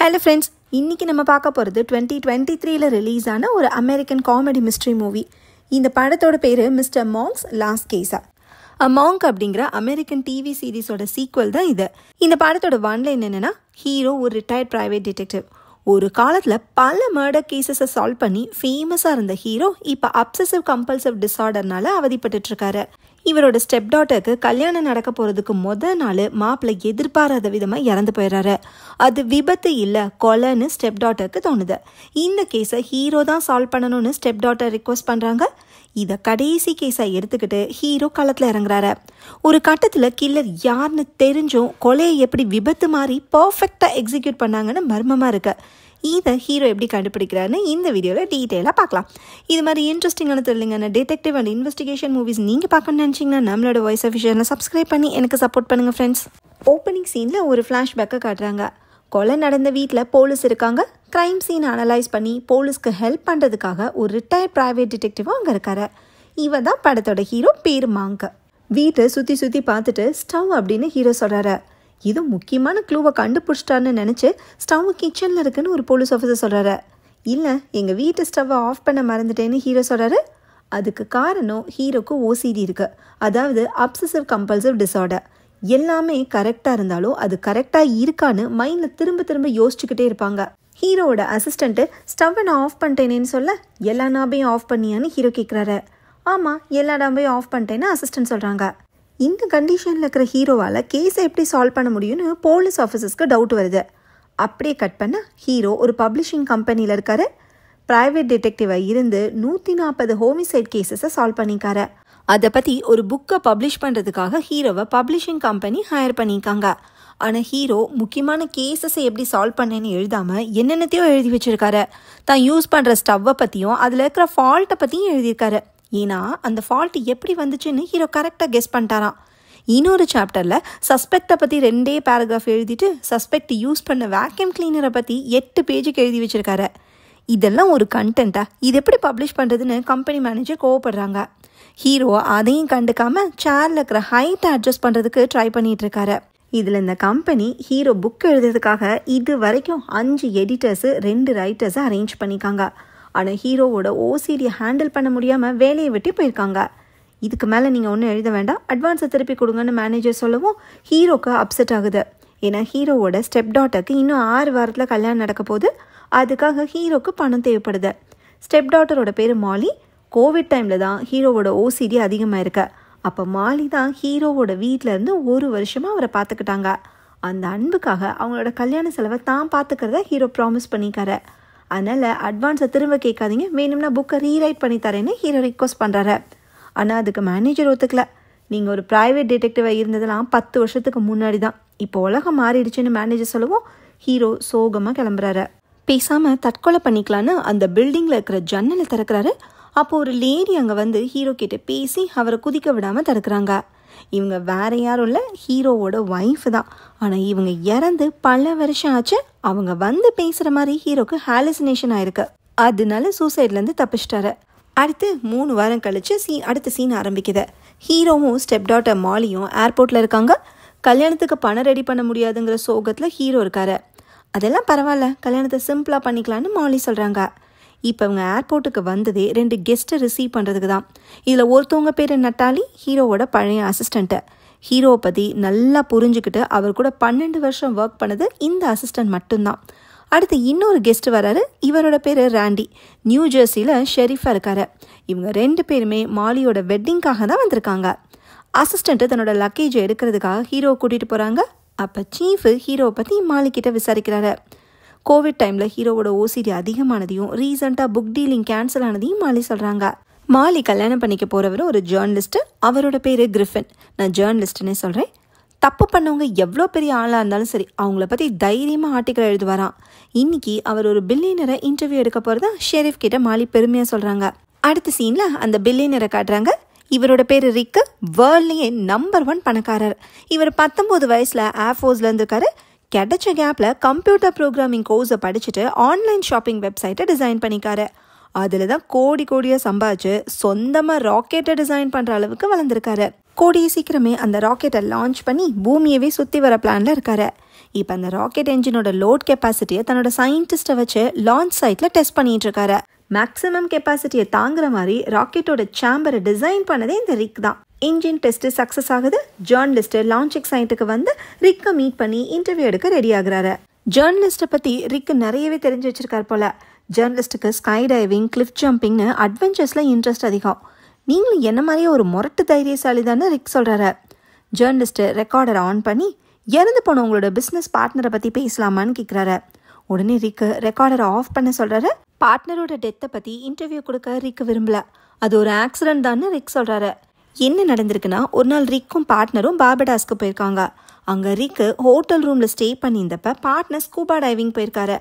Hello friends, இன்றைக்கி நம்ம பார்க்க போகிறது 2023 ரிலீஸ் ஆன ஒரு அமெரிக்கன் காமெடி மிஸ்ட்ரி மூவி. இந்த படத்தோட பேர் மிஸ்டர் மாங்க்ஸ் லாஸ்ட் கேஸா. மாங்க் அப்படிங்கிற அமெரிக்கன் டிவி சீரீஸோட சீக்வல் தான் இது. இந்த படத்தோட ஒன்லைன் என்னென்னா, ஹீரோ ஒரு ரிட்டையர்ட் ப்ரைவேட் டிடெக்டிவ். ஒரு காலத்தில் பல மர்டர் கேசஸை சால்வ் பண்ணி ஃபேமஸாக இருந்த ஹீரோ இப்போ அப்சசிவ் கம்பல்சிவ் டிஸார்டர்னால அவதிப்பட்டுருக்காரு. இவரோட ஸ்டெப் டாட்டருக்கு கல்யாணம் நடக்க போகிறதுக்கு முதல் நாள் மாப்பிள்ளை எதிர்பாராத விதமாக இறந்து போயிடுறாரு. அது விபத்து இல்லை, கொலைன்னு ஸ்டெப் டாட்டருக்கு தோணுது. இந்த கேஸை ஹீரோ தான் சால்வ் பண்ணணும்னு ஸ்டெப் டாட்டர் ரிக்வஸ்ட் பண்ணுறாங்க. இதை கடைசி கேஸை எடுத்துக்கிட்டு ஹீரோ களத்தில் இறங்குறாரு. ஒரு கட்டத்தில் கில்லர் யாருன்னு தெரிஞ்சும் கொலையை எப்படி விபத்து மாதிரி பர்ஃபெக்டாக எக்ஸிக்யூட் பண்ணாங்கன்னு மர்மமாக இருக்கு. இதை ஹீரோ எப்படி கண்டுபிடிக்கிறாருன்னு இந்த வீடியோவில் டீட்டெயிலாக பார்க்கலாம். இது மாதிரி இன்ட்ரெஸ்டிங்கான த்ரில்லிங்கான டிடெக்டிவ் அண்ட் இன்வெஸ்டிகேஷன் மூவிஸ் நீங்கள் பார்க்கணும்னு நினச்சிங்கன்னா நம்மளோட வாய்ஸ் ஆஃப் சேனலை சப்ஸ்கிரைப் பண்ணி எனக்கு சப்போர்ட் பண்ணுங்கள் ஃப்ரெண்ட்ஸ். ஓப்பனிங் சீனில் ஒரு ஃப்ளாஷ்பேக்கை காட்டுறாங்க. கொலை நடந்த வீட்டில் போலீஸ் இருக்காங்க. க்ரைம் சீன் அனலைஸ் பண்ணி போலீஸ்க்கு ஹெல்ப் பண்ணுறதுக்காக ஒரு ரிட்டையர்ட் ப்ரைவேட் டிடெக்டிவாக அங்கே இருக்காரு. இவன் தான் படத்தோட ஹீரோ, பேர் மாங்க். வீட்டை சுற்றி பார்த்துட்டு ஸ்டவ் அப்படின்னு ஹீரோ சொல்கிறாரு. இது முக்கியமான க்ளூவை கண்டுபிடிச்சிட்டான்னு நினச்சி ஸ்டவ் கிச்சனில் இருக்குன்னு ஒரு போலீஸ் ஆஃபீஸர் சொல்கிறாரு. இல்லை, எங்கள் வீட்டு ஸ்டவ்வை ஆஃப் பண்ண மறந்துட்டேன்னு ஹீரோ சொல்கிறாரு. அதுக்கு காரணம் ஹீரோக்கு ஓசிடி இருக்குது, அதாவது அப்சசிவ் கம்பல்சிவ் டிஸார்டர். எல்லாமே கரெக்டாக இருந்தாலும் அது கரெக்டாக இருக்கான்னு மைண்டில் திரும்ப யோசிச்சுக்கிட்டே இருப்பாங்க. ஹீரோவோட அசிஸ்டண்ட்டு ஸ்டவ்வை நான் ஆஃப் பண்ணிட்டேனேன்னு சொல்ல, எல்லா நாபையும் ஆஃப் பண்ணியான்னு ஹீரோ கேட்குறாரு. ஆமாம், எல்லா நாபையும் ஆஃப் பண்ணிட்டேன்னு அசிஸ்டன்ட் சொல்கிறாங்க. இந்த கண்டிஷனில் இருக்கிற ஹீரோவால் கேஸை எப்படி சால்வ் பண்ண முடியும்னு போலீஸ் ஆஃபீஸர்ஸ்க்கு டவுட் வருது. அப்படியே கட் பண்ண ஹீரோ ஒரு பப்ளிஷிங் கம்பெனியில் இருக்காரு. ப்ரைவேட் டிடெக்டிவாக இருந்து 140 ஹோமிசைட் கேஸஸை சால்வ் பண்ணிக்காரு. அதை பற்றி ஒரு புக்கை பப்ளிஷ் பண்ணுறதுக்காக ஹீரோவை பப்ளிஷிங் கம்பெனி ஹையர் பண்ணியிருக்காங்க. ஆனால் ஹீரோ முக்கியமான கேஸஸை எப்படி சால்வ் பண்ணேன்னு எழுதாமல் என்னென்னத்தையோ எழுதி வச்சுருக்காரு. தான் யூஸ் பண்ணுற ஸ்டவ்வை பற்றியும் அதில் இருக்கிற ஃபால்ட்டை பற்றியும் எழுதியிருக்காரு. ஏன்னா அந்த ஃபால்ட் எப்படி வந்துச்சுன்னு ஹீரோ கரெக்டாக கெஸ் பண்ணிட்டாராம். இன்னொரு சாப்டரில் சஸ்பெக்டை பற்றி 2 பேராகிராஃப் எழுதிட்டு சஸ்பெக்ட் யூஸ் பண்ண வேக்யூம் கிளீனரை பற்றி 8 பேஜுக்கு எழுதி வச்சுருக்காரு. இதெல்லாம் ஒரு கண்டென்ட்டா, இது எப்படி பப்ளிஷ் பண்ணுறதுன்னு கம்பெனி மேனேஜர் கோவப்படுறாங்க. ஹீரோ அதையும் கண்டுக்காமல் சேரில் இருக்கிற ஹைட்டை அட்ஜஸ்ட் பண்ணுறதுக்கு ட்ரை பண்ணிகிட்டு இருக்காரு. இதில் இந்த கம்பெனி ஹீரோ புக் எழுதுறதுக்காக இது வரைக்கும் 5 எடிட்டர்ஸு 2 ரைட்டர்ஸை அரேஞ்ச் பண்ணிக்காங்க. ஆனால் ஹீரோவோட ஓசிடியை ஹேண்டில் பண்ண முடியாமல் வேலையை விட்டு போயிருக்காங்க. இதுக்கு மேலே நீங்கள் ஒன்றும் எழுத வேண்டாம், அட்வான்ஸை திருப்பி கொடுங்கன்னு மேனேஜர் சொல்லவும் ஹீரோக்கு அப்செட் ஆகுது. ஏன்னா ஹீரோவோட ஸ்டெப் டாட்டருக்கு இன்னும் 6 வாரத்தில் கல்யாணம் நடக்க போகுது. அதுக்காக ஹீரோக்கு பணம் தேவைப்படுது. ஸ்டெப் டாட்டரோட பேர் மாலி. கோவிட் டைமில் தான் ஹீரோவோட ஓசிடி அதிகமாக இருக்கு. அப்போ மாலி தான் ஹீரோவோட வீட்டிலேருந்து 1 வருஷமாக அவரை பார்த்துக்கிட்டாங்க. அந்த அன்புக்காக அவங்களோட கல்யாண செலவை தான் பார்த்துக்கிறத ஹீரோ ப்ராமிஸ் பண்ணிக்காரு. அதனால் அட்வான்ஸை திரும்ப கேட்காதீங்க, வேணும்னா புக்கை ரீரைட் பண்ணி தரேன்னு ஹீரோ ரிக்வஸ்ட் பண்ணுறாரு. ஆனால் அதுக்கு மேனேஜர் ஒத்துக்கல. நீங்கள் ஒரு ப்ரைவேட் டிடெக்டிவாக இருந்ததெல்லாம் 10 வருஷத்துக்கு முன்னாடி தான், இப்போ உலகம் மாறிடுச்சுன்னு மேனேஜர் சொல்லவும் ஹீரோ சோகமாக கிளம்புறாரு. பேசாமல் தற்கொலை பண்ணிக்கலான்னு அந்த பில்டிங்கில் இருக்கிற ஜன்னலை திறக்கிறாரு. அப்போது ஒரு லேடி அங்கே வந்து ஹீரோ கிட்ட பேசி அவரை குதிக்க விடாமல் தடுக்கிறாங்க. இவங்க வேற யாரும் இல்லை, ஹீரோவோட ஒய்ஃப் தான். ஆனால் இவங்க இறந்து பல வருஷம் ஆச்சு. அவங்க வந்து பேசுகிற மாதிரி ஹீரோக்கு ஹாலுசினேஷன் ஆயிருக்கு. அதனால சூசைட்லேருந்து தப்பிச்சிட்டாரு. அடுத்து 3 வாரம் கழிச்சு அடுத்த சீன் ஆரம்பிக்குது. ஹீரோவும் ஸ்டெப் டாட்டர் மாலியும் ஏர்போர்ட்டில் இருக்காங்க. கல்யாணத்துக்கு பணம் ரெடி பண்ண முடியாதுங்கிற சோகத்தில் ஹீரோ இருக்காரு. அதெல்லாம் பரவாயில்ல, கல்யாணத்தை சிம்பிளாக பண்ணிக்கலான்னு மாலி சொல்கிறாங்க. இப்போ அவங்க ஏர்போர்ட்டுக்கு வந்ததே 2 கெஸ்ட்டை ரிசீவ் பண்ணுறதுக்கு தான். இதில் ஒருத்தவங்க பேர் நட்டாலி, ஹீரோவோட பழைய அசிஸ்டண்ட்டு. ஹீரோவை பற்றி நல்லா புரிஞ்சுக்கிட்டு அவர் கூட 12 வருஷம் ஒர்க் பண்ணது இந்த அசிஸ்டண்ட் மட்டும்தான். அடுத்து இன்னொரு கெஸ்ட் வராரு. இவரோட பேர் ராண்டி, நியூ ஜெர்சியில் ஷெரீஃபாக இருக்காரு. இவங்க 2 பேருமே மாலியோட வெட்டிங்காக தான் வந்திருக்காங்க. அசிஸ்டண்ட்டு தன்னோட லக்கேஜை எடுக்கிறதுக்காக ஹீரோவை கூட்டிகிட்டு போகிறாங்க. அப்போ சீஃபு ஹீரோவை பற்றி மாலிக்கிட்ட விசாரிக்கிறாரு. கோவிட் டைமில் ஹீரோவோட ஓசிடி அதிகமானதையும் ரீசெண்டாக புக் டீலிங் கேன்சல் ஆனதையும் மாலி சொல்கிறாங்க. மாலி கல்யாணம் பண்ணிக்க போகிறவர் ஒரு ஜேர்னலிஸ்ட்டு. அவரோட பேர் கிரிஃபின். நான் ஜேர்னலிஸ்ட்டுன்னே சொல்கிறேன். தப்பு பண்ணவங்க எவ்வளோ பெரிய ஆளாக இருந்தாலும் சரி, அவங்கள பற்றி தைரியமாக ஆர்டிக்கல் எழுதுவாராம். இன்னைக்கு அவர் ஒரு பில்லியனரை இன்டர்வியூ எடுக்க போகிறதா ஷெரீஃப் கிட்ட மாலி பெருமையாக சொல்கிறாங்க. அடுத்த சீனில் அந்த பில்லியனரை காட்டுறாங்க. இவரோட பேர் ரிக்கு. வேர்ல்ட்லேயே நம்பர் 1 பணக்காரர். இவர் 19 வயசில் ஏர்ஃபோர்ஸில் இருந்திருக்காரு. கிடைச்ச கேப்பில் கம்ப்யூட்டர் ப்ரோக்ராமிங் கோர்ஸை படிச்சுட்டு ஆன்லைன் ஷாப்பிங் வெப்சைட்டை டிசைன் பண்ணிக்காரு. அதில் தான் கோடியாக சம்பாதிச்சு சொந்தமாக ராக்கெட்டை டிசைன் பண்ணுற அளவுக்கு வளர்ந்துருக்காரு. கூடிய சீக்கிரமே அந்த ராக்கெட்டை லான்ச் பண்ணி பூமியவே சுற்றி வர பிளானில் இருக்காரு. இப்போ அந்த ராக்கெட் என்ஜினோட லோட் கெப்பாசிட்டியை தன்னோட சயின்டிஸ்ட்டை வச்சு லான்ச் சைட்டில் டெஸ்ட் பண்ணிட்டு இருக்காரு. மேக்ஸிமம் கெப்பாசிட்டியை தாங்குற மாதிரி ராக்கெட்டோட சேம்பரை டிசைன் பண்ணதே இந்த ரிக் தான். இன்ஜின் டெஸ்ட் சக்ஸஸ் ஆகுது. ஜேர்னலிஸ்ட் லான்ச்சிங் சைட்டுக்கு வந்து ரிக்கை மீட் பண்ணி இன்டர்வியூ எடுக்க ரெடி ஆகுறாரு. ஜேர்னலிஸ்ட்டை பற்றி ரிக் நிறையவே தெரிஞ்சு வச்சிருக்காரு போல. ஜேர்னலிஸ்ட்டுக்கு ஸ்கை டைவிங், கிளிஃப் ஜம்பிங்னு அட்வென்ச்சர்ஸில் இன்ட்ரெஸ்ட் அதிகம். நீங்களும் என்ன மாதிரியே ஒரு முரட்டு தைரியசாலி தானே ரிக் சொல்கிறாரு. ஜேர்னலிஸ்ட்டு ரெக்கார்டரை ஆன் பண்ணி இறந்து போன உங்களோட பிஸ்னஸ் பார்ட்னரை பற்றி பேசலாமான்னு கேட்குறாரு. உடனே ரிக்கு ரெக்கார்டரை ஆஃப் பண்ண சொல்கிறாரு. பார்ட்னரோட டெத்தை பற்றி இன்டர்வியூ கொடுக்க ரிக் விரும்பல. அது ஒரு ஆக்சிடென்ட் தான்னு ரிக் சொல்கிறாரு. என்ன நடந்திருக்குன்னா, ஒரு நாள் ரிக்கும் பார்ட்னரும் பார்படாஸ்க்கு போயிருக்காங்க. அங்கே ரிக்கு ஹோட்டல் ரூமில் ஸ்டே பண்ணியிருந்தப்ப பார்ட்னர் ஸ்கூபா டைவிங் போயிருக்காரு.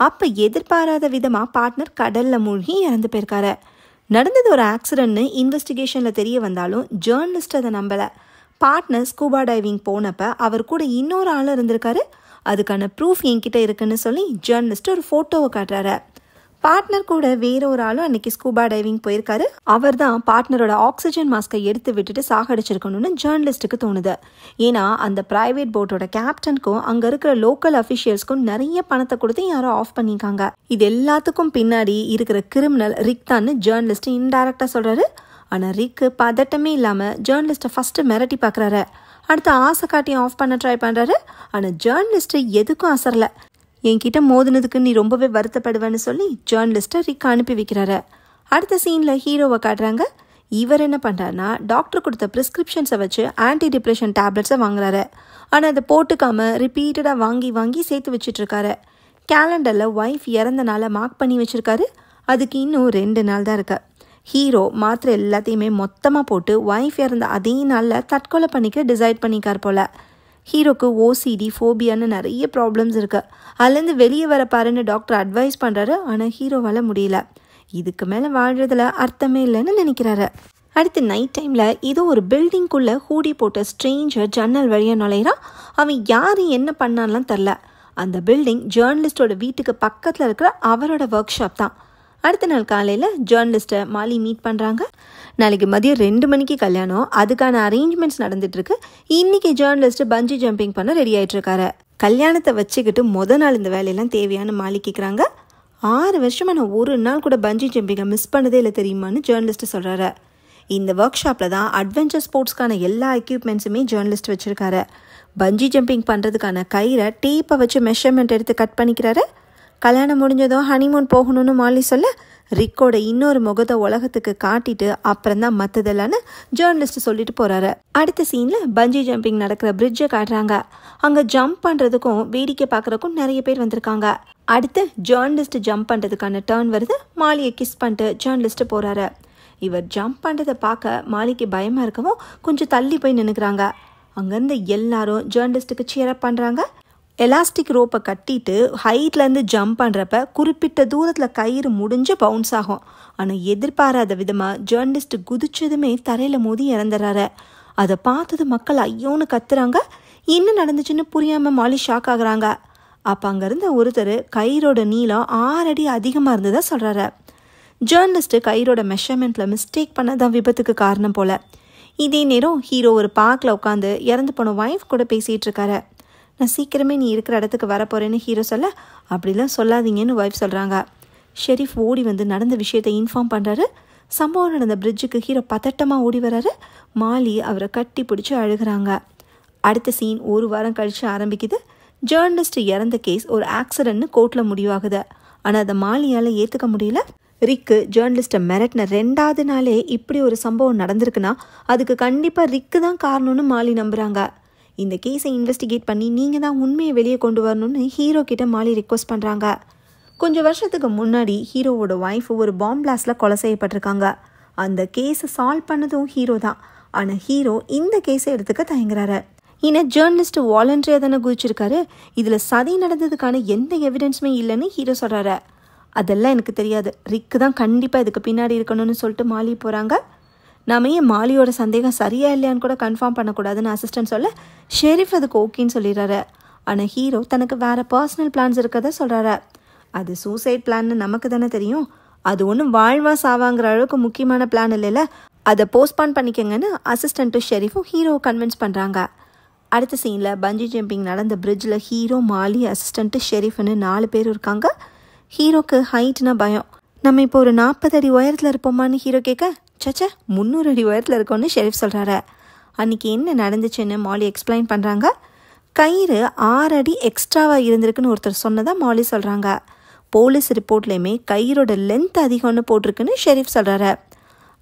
அப்போ எதிர்பாராத விதமாக பார்ட்னர் கடலில் மூழ்கி இறந்து போயிருக்காரு. நடந்தது ஒரு ஆக்சிடென்ட்னு இன்வெஸ்டிகேஷனில் தெரிய வந்தாலும் ஜேர்னலிஸ்ட் அதை நம்பலை. பார்ட்னர் ஸ்கூபா டைவிங் போனப்போ அவர் கூட இன்னொரு ஆள் இருந்திருக்காரு. அதுக்கான ப்ரூஃப் என்கிட்ட இருக்குன்னு சொல்லி ஜேர்னலிஸ்ட் ஒரு ஃபோட்டோவை காட்டுறாரு. பார்ட்னர் கூட வேற ஒரு ஆளும் அன்னைக்கு ஸ்கூபா டைவிங் போயிருக்காரு. அவர் தான் பார்ட்னரோட ஆக்சிஜன் மாஸ்கை எடுத்து விட்டுட்டு சாகடிச்சிருக்கணும்னு ஜேர்னலிஸ்ட்டுக்கு தோணுது. ஏன்னா அந்த பிரைவேட் போட்டோட கேப்டனுக்கும் அங்கே இருக்கிற லோக்கல் அஃபிஷியல்ஸ்க்கும் நிறைய பணத்தை கொடுத்து யாரோ ஆஃப் பண்ணியிருக்காங்க. இது எல்லாத்துக்கும் பின்னாடி இருக்கிற கிரிமினல் ரிக் தான்னு ஜேர்னலிஸ்ட் இன்டைரக்டாக சொல்கிறாரு. ஆனால் ரிக்கு பதட்டமே இல்லாமல் ஜேர்னலிஸ்ட்டை ஃபஸ்ட்டு மிரட்டி பார்க்குறாரு. அடுத்து ஆசை காட்டி ஆஃப் பண்ண ட்ரை பண்ணுறாரு. ஆனால் ஜேர்னலிஸ்ட்டு எதுக்கும் அசரலை. என்கிட்ட மோதினதுக்கு நீ ரொம்பவே வருத்தப்படுவேன்னு சொல்லி ஜேர்னலிஸ்ட்டை ரிக் அனுப்பி வைக்கிறாரு. அடுத்த சீனில் ஹீரோவை காட்டுறாங்க. இவர் என்ன பண்ணுறாருன்னா, டாக்டர் கொடுத்த ப்ரிஸ்கிரிப்ஷன்ஸை வச்சு ஆன்டி டிப்ரெஷன் டேப்லெட்ஸை வாங்குறாரு. ஆனால் அதை போட்டுக்காம ரிப்பீட்டடாக வாங்கி சேர்த்து வச்சிட்ருக்காரு. கேலண்டரில் ஒய்ஃப் இறந்த நாளை மார்க் பண்ணி வச்சுருக்காரு. அதுக்கு இன்னும் 2 நாள் தான் இருக்கு. ஹீரோ மாத்திரை எல்லாத்தையுமே மொத்தமாக போட்டு ஒய்ஃப் இறந்த அதே நாளில் தற்கொலை பண்ணிக்க டிசைட் பண்ணிக்கார் போல். ஹீரோக்கு ஓசிடி, ஃபோபியான்னு நிறைய ப்ராப்ளம்ஸ் இருக்குது. அதுலேருந்து வெளியே வர பாருன்னு டாக்டர் அட்வைஸ் பண்ணுறாரு. ஆனால் ஹீரோவால் முடியல. இதுக்கு மேலே வாழ்கிறதுல அர்த்தமே இல்லைன்னு நினைக்கிறாரு. அடுத்து நைட் டைமில் ஏதோ ஒரு பில்டிங்குள்ளே ஹூடி போட்ட ஸ்ட்ரேஞ்சர் ஜன்னல் வழியாக நுழையிறான். அவன் யார் என்ன பண்ணான்லாம் தெரில. அந்த பில்டிங் ஜேர்னலிஸ்டோட வீட்டுக்கு பக்கத்தில் இருக்கிற அவரோட ஒர்க் ஷாப் தான். அடுத்த நாள் காலையில் ஜேர்னலிஸ்ட்டை மாலி மீட் பண்ணுறாங்க. நாளைக்கு மதியம் 2 மணிக்கு கல்யாணம். அதுக்கான அரேஞ்ச்மெண்ட்ஸ் நடந்துட்டுருக்கு. இன்றைக்கி ஜேர்னலிஸ்ட்டு பஞ்சி ஜம்பிங் பண்ண ரெடி ஆகிட்டுருக்காரு. கல்யாணத்தை வச்சுக்கிட்டு நாள் இந்த வேலையெல்லாம் தேவையான மாலி கேட்குறாங்க. 6 வருஷமாக நான் ஒரு நாள் கூட பஞ்சி ஜம்பிங்கை மிஸ் பண்ணதே இல்லை தெரியுமான்னு ஜேர்னலிஸ்ட்டு சொல்கிறாரு. இந்த ஒர்க் ஷாப்பில் தான் அட்வென்ச்சர் ஸ்போர்ட்ஸ்க்கான எல்லா எக்யூப்மெண்ட்ஸுமே ஜேர்னலிஸ்ட் வச்சுருக்காரு. பஞ்சி ஜம்பிங் பண்ணுறதுக்கான கயிறை டேப்பை வச்சு மெஷர்மெண்ட் எடுத்து கட் பண்ணிக்கிறாரு. கல்யாணம் முடிஞ்சதும் ஹனிமூன் போகணும்னு மாலி சொல்ல, ரிக்கோட இன்னொரு முகத்தை உலகத்துக்கு காட்டிட்டு அப்புறம்தான் மற்றதெல்லான்னு ஜேர்னலிஸ்ட் சொல்லிட்டு போகிறாரு. அடுத்த சீனில் பஞ்சி ஜம்பிங் நடக்கிற பிரிட்ஜை காட்டுறாங்க. அங்கே ஜம்ப் பண்ணுறதுக்கும் வேடிக்கை பார்க்குறதுக்கும் நிறைய பேர் வந்திருக்காங்க. அடுத்து ஜேர்னலிஸ்ட் ஜம்ப் பண்ணுறதுக்கான டர்ன் வருது. மாலியை கிஸ் பண்ணிட்டு ஜேர்னலிஸ்ட் போகிறாரு. இவர் ஜம்ப் பண்ணுறதை பார்க்க மாலிக்கு பயமாக இருக்கவும் கொஞ்சம் தள்ளி போய் நின்றுக்கிறாங்க. அங்கேருந்து எல்லாரும் ஜேர்னலிஸ்ட்டுக்கு சியரப் பண்ணுறாங்க. எலாஸ்டிக் ரோப்பை கட்டிட்டு ஹைட்லேருந்து ஜம்ப் பண்ணுறப்ப குறிப்பிட்ட தூரத்தில் கயிறு முடிஞ்சு பவுன்ஸ் ஆகும். ஆனால் எதிர்பாராத விதமாக ஜேர்னலிஸ்ட் குதிச்சதுமே தரையில் மோதி இறந்துறாரு. அதை பார்த்தது மக்கள் ஐயோன்னு கத்துறாங்க. என்ன நடந்துச்சுன்னு புரியாமல் மாலி ஷாக் ஆகுறாங்க. அப்போ அங்கேருந்த ஒருத்தர் கயிறோட நீளம் 6 அடி அதிகமாக இருந்ததாக சொல்கிறாரு. ஜேர்னலிஸ்ட்டு கயிறோட மெஷர்மெண்ட்டில் மிஸ்டேக் பண்ணதான் விபத்துக்கு காரணம் போல். இதே நேரம் ஹீரோ ஒரு பார்க்கில் உட்காந்து இறந்து போன ஒய்ஃப் கூட பேசிகிட்டு இருக்காரு. நான் சீக்கிரமே நீ இருக்கிற இடத்துக்கு வரப்போகிறேன்னு ஹீரோ சொல்ல, அப்படிலாம் சொல்லாதீங்கன்னு ஒய்ஃப் சொல்கிறாங்க. ஷெரீஃப் ஓடி வந்து நடந்த விஷயத்தை இன்ஃபார்ம் பண்ணுறாரு. சம்பவம் நடந்த பிரிட்ஜுக்கு ஹீரோ பதட்டமாக ஓடி வராரு. மாலி அவரை கட்டி பிடிச்சி அழுகிறாங்க. அடுத்த சீன் 1 வாரம் கழித்து ஆரம்பிக்குது. ஜேர்னலிஸ்ட் இறந்த கேஸ் ஒரு ஆக்சிடென்ட்னு கோர்ட்டில் முடிவாகுது. ஆனால் அதை மாலியால் ஏற்றுக்க முடியல. ரிக்கு ஜேர்னலிஸ்ட்டை மிரட்டின 2வது நாளே இப்படி ஒரு சம்பவம் நடந்திருக்குன்னா அதுக்கு கண்டிப்பாக ரிக்கு தான் காரணம்னு மாலி நம்புகிறாங்க. இந்த கேஸை இன்வெஸ்டிகேட் பண்ணி நீங்கள் தான் உண்மையை வெளியே கொண்டு வரணும்னு ஹீரோ கிட்ட மாலி ரிக்வஸ்ட் பண்ணுறாங்க. கொஞ்சம் வருஷத்துக்கு முன்னாடி ஹீரோவோட ஒய்ஃப் ஒரு பாம்பு பிளாஸ்டில் கொலை செய்யப்பட்டிருக்காங்க. அந்த கேஸை சால்வ் பண்ணதும் ஹீரோ தான். ஆனால் ஹீரோ இந்த கேஸை எடுத்துக்க தயங்குறாரு. ஏன்னா ஜேர்னலிஸ்ட் வாலண்டரியாக தானே குதிச்சிருக்காரு. இதில் சதி நடந்ததுக்கான எந்த எவிடன்ஸுமே இல்லைன்னு ஹீரோ சொல்கிறாரு. அதெல்லாம் எனக்கு தெரியாது, ரிக்கு தான் கண்டிப்பாக இதுக்கு பின்னாடி இருக்கணும்னு சொல்லிட்டு மாலி போகிறாங்க. நாம ஏன் மாலியோட சந்தேகம் சரியா இல்லையான்னு கூட கன்ஃபார்ம் பண்ணக்கூடாதுன்னு அசிஸ்டன்ட் சொல்ல, ஷெரீஃப் அதுக்கு ஓகேன்னு சொல்லிடுறாரு. ஆனால் ஹீரோ தனக்கு வேறு பர்சனல் பிளான்ஸ் இருக்கிறத சொல்கிறாரு. அது சூசைட் பிளான்னு நமக்கு தானே தெரியும். அது ஒன்றும் வாழ்வா சாவாங்கிற அளவுக்கு முக்கியமான பிளான் இல்லைல்ல, அதை போஸ்ட்பான் பண்ணிக்கங்கன்னு அசிஸ்டண்ட்டும் ஷெரீஃபும் ஹீரோவை கன்வின்ஸ் பண்ணுறாங்க. அடுத்த சீனில் பஞ்சி ஜம்பிங் நடந்த பிரிட்ஜில் ஹீரோ, மாலி, அசிஸ்டண்ட்டு, ஷெரீஃப்னு 4 பேர் இருக்காங்க. ஹீரோக்கு ஹைட்னா பயம். நம்ம இப்போ ஒரு 40 அடி உயரத்தில் இருப்போமான்னு ஹீரோ கேட்க, சச்சா 300 அடி உயரத்தில் இருக்கோன்னு ஷெரீஃப் சொல்கிறாரு. அன்றைக்கி என்ன நடந்துச்சுன்னு மாலி எக்ஸ்பிளைன் பண்ணுறாங்க. கயிறு 6 அடி எக்ஸ்ட்ராவாக இருந்திருக்குன்னு ஒருத்தர் சொன்னதாக மாலி சொல்கிறாங்க. போலீஸ் ரிப்போர்ட்லேயுமே கயிறோட லென்த் அதிகம்னு போட்டிருக்குன்னு ஷெரீஃப் சொல்கிறாரு.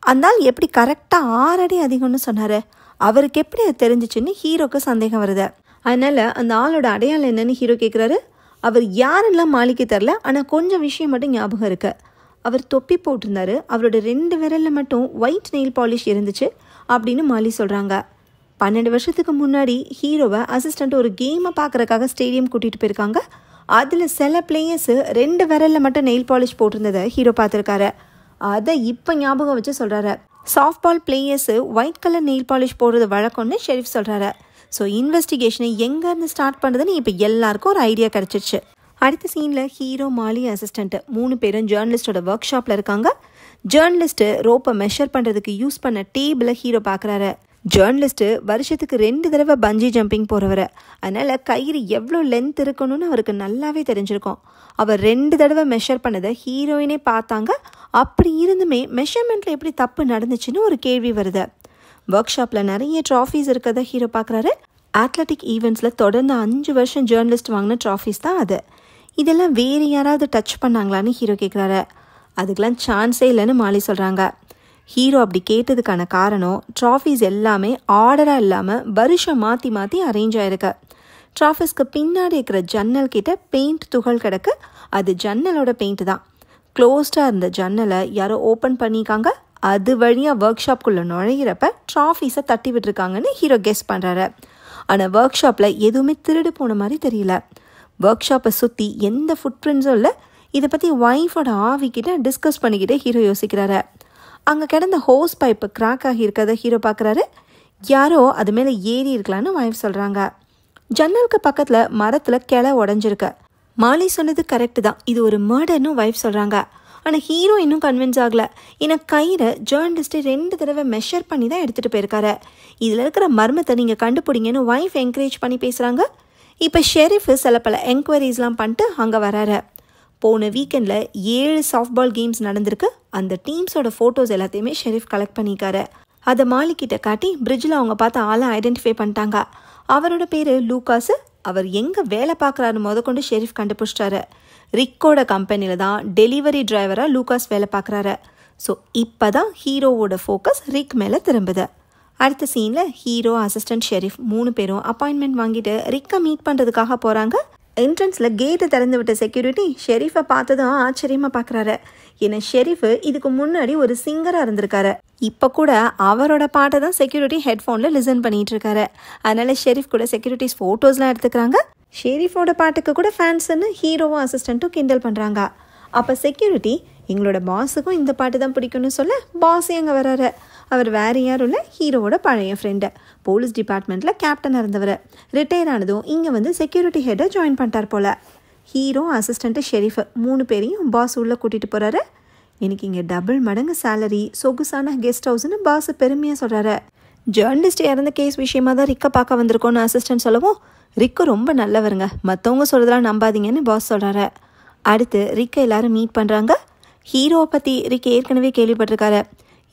அதனால் எப்படி கரெக்டாக 6 அடி அதிகம்னு சொன்னார், அவருக்கு எப்படி அது தெரிஞ்சிச்சுன்னு ஹீரோக்கு சந்தேகம் வருது. அதனால் அந்த ஆளோட அடையாளம் என்னன்னு ஹீரோ கேட்குறாரு. அவர் யாருன்னெலாம் மாலிக்கு தெரில, ஆனால் கொஞ்சம் விஷயம் மட்டும் ஞாபகம் இருக்குது. அவர் தொப்பி போட்டிருந்தாரு, அவரோட 2 விரலில் மட்டும் ஒயிட் நெயில் பாலிஷ் இருந்துச்சு அப்படின்னு மாலி சொல்கிறாங்க. 12 வருஷத்துக்கு முன்னாடி ஹீரோவை அசிஸ்டண்ட் ஒரு கேமை பார்க்குறக்காக ஸ்டேடியம் கூட்டிகிட்டு போயிருக்காங்க. அதில் சில பிளேயர்ஸு 2 விரலில் மட்டும் நெயில் பாலிஷ் போட்டிருந்ததை ஹீரோ பார்த்துருக்காரு. அதை இப்போ ஞாபகம் வச்சு சொல்கிறாரு. Soft ball players white colour nail polish போடுறது வழக்கம்னு ஷெரீஃப் சொல்கிறாரு. ஸோ இன்வெஸ்டிகேஷனை எங்கேருந்து ஸ்டார்ட் பண்ணுறதுன்னு இப்போ எல்லாருக்கும் ஒரு ஐடியா கிடச்சிருச்சு. அடுத்த சீனில் ஹீரோ, மாலி, அசிஸ்டண்ட்டு 3 பேரும் ஜேர்னலிஸ்டோட ஒர்க் ஷாப்பில் இருக்காங்க. ஜேர்னலிஸ்ட்டு ரோப்பை மெஷர் பண்ணுறதுக்கு யூஸ் பண்ண டேபிளை ஹீரோ பார்க்குறாரு. ஜேர்னலிஸ்ட்டு வருஷத்துக்கு 2 தடவை பஞ்சி ஜம்பிங் போகிறவர். அதனால் கயிறு எவ்வளோ லென்த் இருக்கணும்னு அவருக்கு நல்லாவே தெரிஞ்சிருக்கும். அவர் 2 தடவை மெஷர் பண்ணதை ஹீரோயினே பார்த்தாங்க. அப்படி இருந்துமே மெஷர்மெண்ட்டில் எப்படி தப்பு நடந்துச்சுன்னு ஒரு கேள்வி வருது. ஒர்க் ஷாப்பில் நிறைய ட்ராஃபீஸ் இருக்கிறத ஹீரோ பார்க்குறாரு. அத்லட்டிக் ஈவெண்ட்ஸில் தொடர்ந்து 5 வருஷம் ஜேர்னலிஸ்ட் வாங்கின ட்ராஃபீஸ் தான் அது. இதெல்லாம் வேறு யாராவது டச் பண்ணாங்களான்னு ஹீரோ கேட்குறாரு. அதுக்கெலாம் சான்ஸே இல்லைன்னு மாலி சொல்கிறாங்க. ஹீரோ அப்படி கேட்டதுக்கான காரணம், ட்ராஃபீஸ் எல்லாமே ஆர்டராக இல்லாமல் வருஷம் மாற்றி மாற்றி அரேஞ்ச் ஆகிருக்கு. ட்ராஃபீஸ்க்கு பின்னாடி இருக்கிற ஜன்னல் கிட்ட பெயிண்ட் துகள் கிடக்கு. அது ஜன்னலோட பெயிண்ட் தான். க்ளோஸ்டாக இருந்த ஜன்னலை யாரோ ஓப்பன் பண்ணிக்காங்க. அது வழியாக ஒர்க் ஷாப்குள்ளே நுழையிறப்ப ட்ராஃபீஸை தட்டி விட்டுருக்காங்கன்னு ஹீரோ கெஸ் பண்ணுறாரு. ஆனால் ஒர்க் ஷாப்பில் எதுவுமே திருடு போன மாதிரி தெரியல. ஒர்க் ஷாப்பை சுற்றி எந்த ஃபுட் பிரிண்ட்ஸும் இல்லை. இதை பற்றி ஒய்ஃபோட ஆவிக்கிட்ட டிஸ்கஸ் பண்ணிக்கிட்டே ஹீரோ யோசிக்கிறாரு. அங்கே கிடந்த ஹோஸ் பைப்பு கிராக் ஆகி இருக்கிறத ஹீரோ பார்க்குறாரு. யாரோ அது மேலே ஏறி இருக்கலான்னு ஒய்ஃப் சொல்கிறாங்க. ஜன்னலுக்கு பக்கத்தில் மரத்தில் கிளை உடஞ்சிருக்கு. மாலி சொன்னது கரெக்டு தான், இது ஒரு மர்டர்னு ஒய்ஃப் சொல்கிறாங்க. ஆனால் ஹீரோ இன்னும் கன்வின்ஸ் ஆகலை. ஏன்னா கயிறை ஜேர்னலிஸ்ட்டு 2 தடவை மெஷர் பண்ணி தான் எடுத்துகிட்டு போயிருக்காரு. இதில் இருக்கிற மர்மத்தை நீங்கள் கண்டுபிடிங்கன்னு ஒய்ஃப் என்கரேஜ் பண்ணி பேசுகிறாங்க. இப்போ ஷெரீஃப் சில பல என்கொயரிஸ்லாம் பண்ணிட்டு அங்கே வராரு. போன வீக்கெண்டில் 7 சாஃப்ட்பால் கேம்ஸ் நடந்திருக்கு. அந்த டீம்ஸோட ஃபோட்டோஸ் எல்லாத்தையுமே ஷெரீஃப் கலெக்ட் பண்ணிக்காரு. அதை மாலிக்கிட்ட காட்டி பிரிட்ஜில் அவங்க பார்த்த ஆளை ஐடென்டிஃபை பண்ணிட்டாங்க. அவரோட பேர் லூகாஸு. அவர் எங்கே வேலை பார்க்குறாரு முதற்கொண்டு ஷெரீஃப் கண்டுபிடிச்சிட்டாரு. ரிக்கோட கம்பெனியில் தான் டெலிவரி டிரைவராக லூகாஸ் வேலை பார்க்குறாரு. ஸோ இப்போ தான் ஹீரோவோட ஃபோக்கஸ் ரிக் மேலே திரும்புது. அடுத்த சீனில் ஹீரோ, அசிஸ்டன்ட், ஷெரீஃப் 3 பேரும் அப்பாயின்மெண்ட் வாங்கிட்டு ரிக்கை மீட் பண்ணுறதுக்காக போகிறாங்க. என்ட்ரன்ஸில் கேட்டை திறந்து விட்ட செக்யூரிட்டி ஷெரீஃபை பார்த்ததும் ஆச்சரியமாக பார்க்குறாரு. ஏன்னா ஷெரீஃப் இதுக்கு முன்னாடி ஒரு சிங்கராக இருந்திருக்காரு. இப்போ கூட அவரோட பாட்டை தான் செக்யூரிட்டி ஹெட்ஃபோனில் லிசன் பண்ணிகிட்டு இருக்காரு. அதனால் ஷெரீஃப் கூட செக்யூரிட்டிஸ் ஃபோட்டோஸ்லாம் எடுத்துக்கிறாங்க. ஷெரீஃபோட பாட்டுக்கு கூட ஃபேன்ஸுன்னு ஹீரோவும் அசிஸ்டண்ட்டும் கிண்டல் பண்ணுறாங்க. அப்போ செக்யூரிட்டி, எங்களோட பாஸுக்கும் இந்த பாட்டு தான் பிடிக்கும்னு சொல்ல பாஸ் எங்கே வராரு. அவர் வேறு யாரும் இல்லை, ஹீரோவோட பழைய ஃப்ரெண்டு. போலீஸ் டிபார்ட்மெண்ட்டில் கேப்டனாக இருந்தவர். ரிட்டையர் ஆனதும் இங்கே வந்து செக்யூரிட்டி ஹெட்டை ஜாயின் பண்ணிட்டார் போல். ஹீரோ, அசிஸ்டண்ட்டு, ஷெரீஃப் 3 பேரையும் பாஸ் உள்ளே கூட்டிகிட்டு போகிறாரு. எனக்கு இங்கே டபுள் மடங்கு சேலரி, சொகுசான கெஸ்ட் ஹவுஸ்னு பாஸ் பெருமையாக சொல்கிறாரு. ஜேர்னலிஸ்ட் இறந்த கேஸ் விஷயமாக தான் ரிக்கை பார்க்க வந்திருக்கோன்னு அசிஸ்டன்ட் சொல்லவும், ரிக்கு ரொம்ப நல்லவருங்க, மற்றவங்க சொல்கிறதெல்லாம் நம்பாதீங்கன்னு பாஸ் சொல்கிறாரு. அடுத்து ரிக்கை எல்லாரும் மீட் பண்ணுறாங்க. ஹீரோவை பற்றி ரிக் ஏற்கனவே கேள்விப்பட்டிருக்காரு.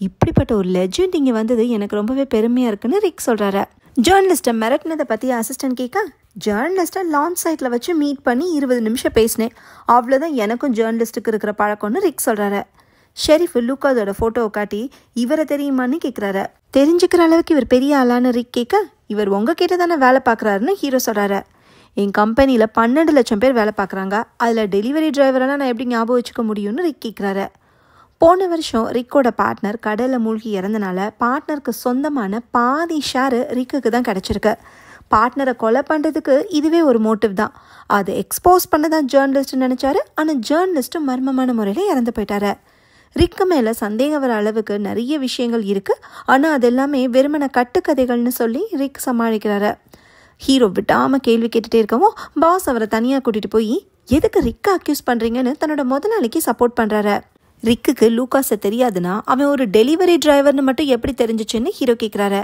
இப்படிப்பட்ட ஒரு லெஜெண்ட் இங்கே வந்தது எனக்கு ரொம்பவே பெருமையாக இருக்குன்னு ரிக் சொல்கிறாரு. ஜேர்னலிஸ்ட்டை மிரட்டினதை பற்றி அசிஸ்டன்ட் கேட்க, ஜேர்னலிஸ்ட்டை லான்ச் சைட்டில் வச்சு மீட் பண்ணி 20 நிமிஷம் பேசினேன், அவ்வளோதான் எனக்கும் ஜேர்னலிஸ்ட்டுக்கு இருக்கிற பழக்கம்னு ரிக் சொல்கிறாரு. ஷெரீஃப் லூகாஸோட ஃபோட்டோவை காட்டி இவரை தெரியுமான்னு கேட்குறாரு. தெரிஞ்சுக்கிற அளவுக்கு இவர் பெரிய ஆளான்னு ரிக் கேட்க, இவர் உங்ககிட்ட தானே வேலை பார்க்குறாருன்னு ஹீரோ சொல்கிறாரு. என் கம்பெனியில் 12 லட்சம் பேர் வேலை பார்க்குறாங்க, அதில் டெலிவரி டிரைவரெல்லாம் நான் எப்படி ஞாபகம் வச்சுக்க முடியும்னு ரிக் கேட்குறாரு. போன வருஷம் ரிக்கோட பார்ட்னர் கடலில் மூழ்கி இறந்தனால பார்ட்னருக்கு சொந்தமான பாதி ஷேரு ரிக்குக்கு தான் கிடச்சிருக்கு. பார்ட்னரை கொலை பண்ணுறதுக்கு இதுவே ஒரு மோட்டிவ் தான். அதை எக்ஸ்போஸ் பண்ண தான் ஜேர்னலிஸ்ட்னு நினச்சாரு. ஆனால் ஜேர்னலிஸ்ட்டும் மர்மமான முறையில் இறந்து போயிட்டாரு. ரிக்கு மேலே சந்தேகம் வர அளவுக்கு நிறைய விஷயங்கள் இருக்குது. ஆனால் அது எல்லாமே வெறுமன கட்டுக்கதைகள்னு சொல்லி ரிக் சமாளிக்கிறாரு. ஹீரோ விடாமல் கேள்வி கேட்டுகிட்டே இருக்கவும் பாஸ் அவரை தனியாக கூட்டிகிட்டு போய் எதுக்கு ரிக்கை அக்யூஸ் பண்ணுறீங்கன்னு தன்னோட முதலாளிக்கு சப்போர்ட் பண்ணுறாரு. ரிக்குக்கு லூகாஸை தெரியாதுன்னா அவன் ஒரு டெலிவரி டிரைவர்னு மட்டும் எப்படி தெரிஞ்சிச்சுன்னு ஹீரோ கேட்குறாரு.